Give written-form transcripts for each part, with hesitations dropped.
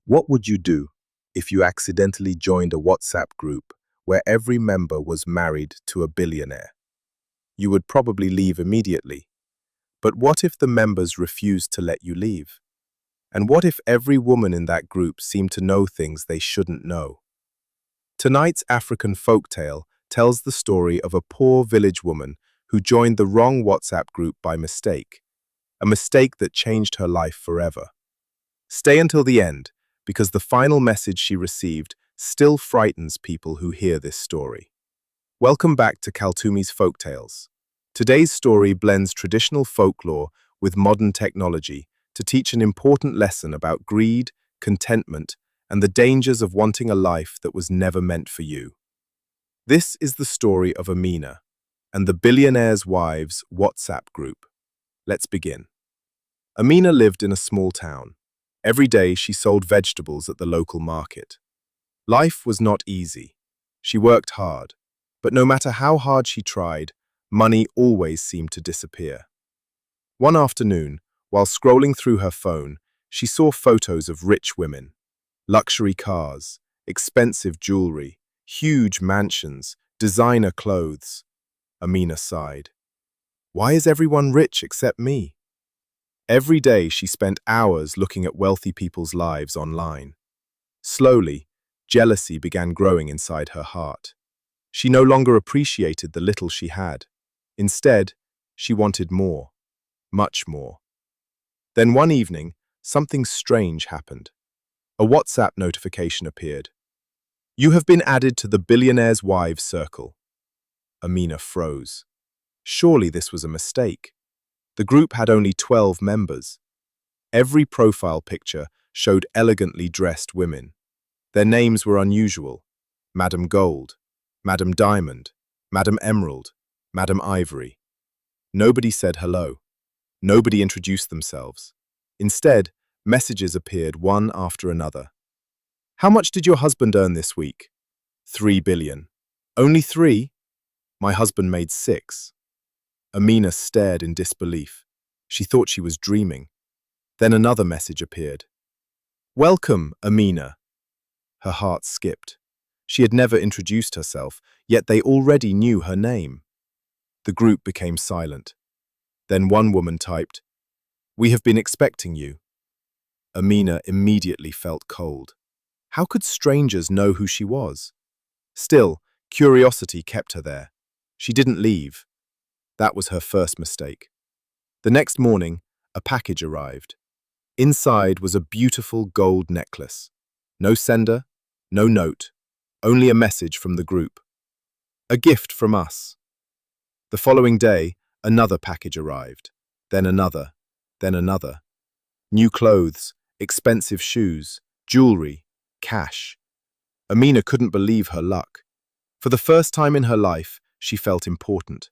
What would you do if you accidentally joined a WhatsApp group where every member was married to a billionaire? You would probably leave immediately. But what if the members refused to let you leave? And what if every woman in that group seemed to know things they shouldn't know? Tonight's African folktale tells the story of a poor village woman who joined the wrong WhatsApp group by mistake, a mistake that changed her life forever. Stay until the end, because the final message she received still frightens people who hear this story. Welcome back to Kaltumi's Folktales. Today's story blends traditional folklore with modern technology to teach an important lesson about greed, contentment, and the dangers of wanting a life that was never meant for you. This is the story of Amina and the Billionaires Wives WhatsApp group. Let's begin. Amina lived in a small town. Every day she sold vegetables at the local market. Life was not easy. She worked hard, but no matter how hard she tried, money always seemed to disappear. One afternoon, while scrolling through her phone, she saw photos of rich women, luxury cars, expensive jewelry, huge mansions, designer clothes. Amina sighed. Why is everyone rich except me? Every day she spent hours looking at wealthy people's lives online. Slowly, jealousy began growing inside her heart. She no longer appreciated the little she had. Instead, she wanted more, much more. Then one evening, something strange happened. A WhatsApp notification appeared. You have been added to the Billionaires Wives circle. Amina froze. Surely this was a mistake. The group had only 12 members. Every profile picture showed elegantly dressed women. Their names were unusual: Madam Gold, Madam Diamond, Madam Emerald, Madam Ivory. Nobody said hello. Nobody introduced themselves. Instead, messages appeared one after another. How much did your husband earn this week? 3 billion. Only 3? My husband made 6. Amina stared in disbelief. She thought she was dreaming. Then another message appeared. Welcome, Amina. Her heart skipped. She had never introduced herself, yet they already knew her name. The group became silent. Then one woman typed, We have been expecting you. Amina immediately felt cold. How could strangers know who she was? Still, curiosity kept her there. She didn't leave. That was her first mistake. The next morning, a package arrived. Inside was a beautiful gold necklace. No sender, no note, only a message from the group. A gift from us. The following day, another package arrived. Then another, then another. New clothes, expensive shoes, jewelry, cash. Amina couldn't believe her luck. For the first time in her life, she felt important.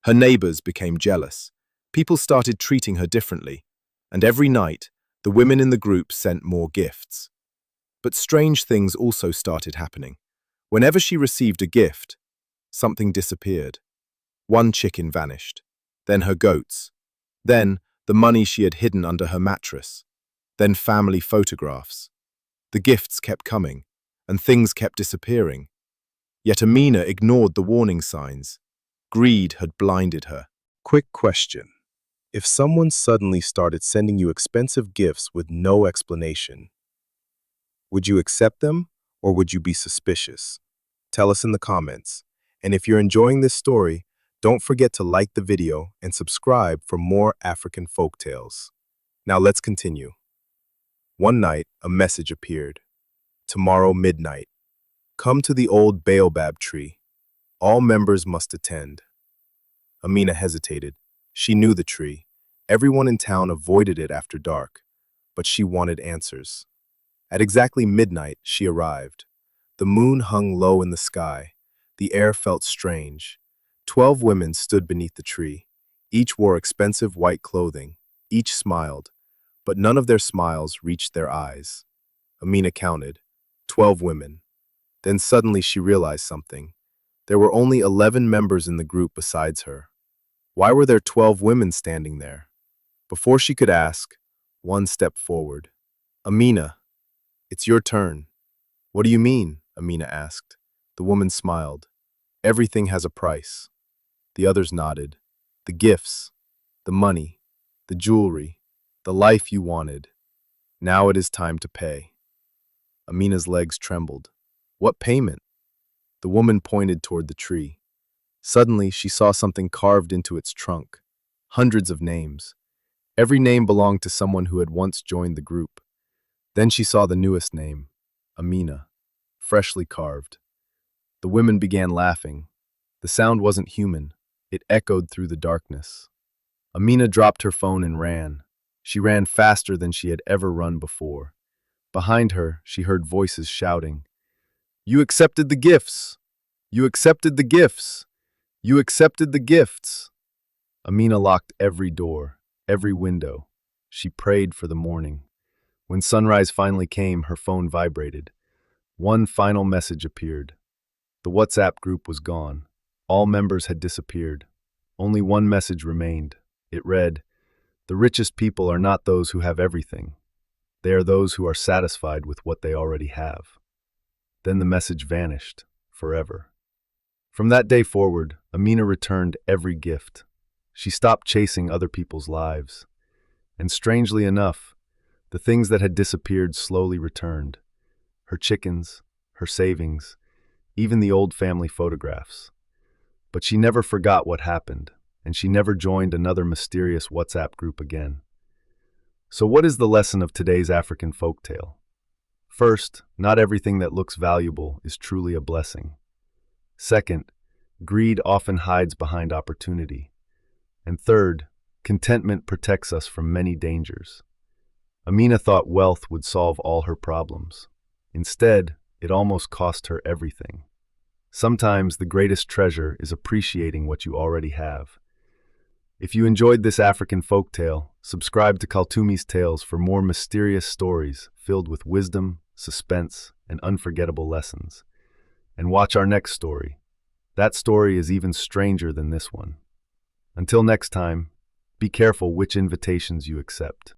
Her neighbors became jealous. People started treating her differently, and every night, the women in the group sent more gifts. But strange things also started happening. Whenever she received a gift, something disappeared. One chicken vanished, then her goats, then the money she had hidden under her mattress, then family photographs. The gifts kept coming, and things kept disappearing. Yet Amina ignored the warning signs. Greed had blinded her. Quick question. If someone suddenly started sending you expensive gifts with no explanation, would you accept them or would you be suspicious? Tell us in the comments. And if you're enjoying this story, don't forget to like the video and subscribe for more African folktales. Now let's continue. One night, a message appeared. Tomorrow midnight. Come to the old baobab tree. All members must attend. Amina hesitated. She knew the tree. Everyone in town avoided it after dark, but she wanted answers. At exactly midnight, she arrived. The moon hung low in the sky. The air felt strange. 12 women stood beneath the tree. Each wore expensive white clothing. Each smiled, but none of their smiles reached their eyes. Amina counted. 12 women. Then suddenly she realized something. There were only 11 members in the group besides her. Why were there 12 women standing there? Before she could ask, one stepped forward. Amina, It's your turn. What do you mean? Amina asked. The woman smiled. Everything has a price. The others nodded. The gifts, the money, the jewelry, the life you wanted. Now it is time to pay. Amina's legs trembled. What payment? The woman pointed toward the tree. Suddenly, she saw something carved into its trunk. Hundreds of names. Every name belonged to someone who had once joined the group. Then she saw the newest name, Amina, freshly carved. The women began laughing. The sound wasn't human. It echoed through the darkness. Amina dropped her phone and ran. She ran faster than she had ever run before. Behind her, she heard voices shouting, "You accepted the gifts! You accepted the gifts! You accepted the gifts!" Amina locked every door, every window. She prayed for the morning. When sunrise finally came, her phone vibrated. One final message appeared. The WhatsApp group was gone. All members had disappeared. Only one message remained. It read, "The richest people are not those who have everything. They are those who are satisfied with what they already have." Then the message vanished, forever. From that day forward, Amina returned every gift. She stopped chasing other people's lives. And strangely enough, the things that had disappeared slowly returned. Her chickens, her savings, even the old family photographs. But she never forgot what happened, and she never joined another mysterious WhatsApp group again. So what is the lesson of today's African folktale? First, not everything that looks valuable is truly a blessing. Second, greed often hides behind opportunity. And third, contentment protects us from many dangers. Amina thought wealth would solve all her problems. Instead, it almost cost her everything. Sometimes the greatest treasure is appreciating what you already have. If you enjoyed this African folktale, subscribe to Kaltumi's Tales for more mysterious stories filled with wisdom, suspense, and unforgettable lessons. And watch our next story. That story is even stranger than this one. Until next time, be careful which invitations you accept.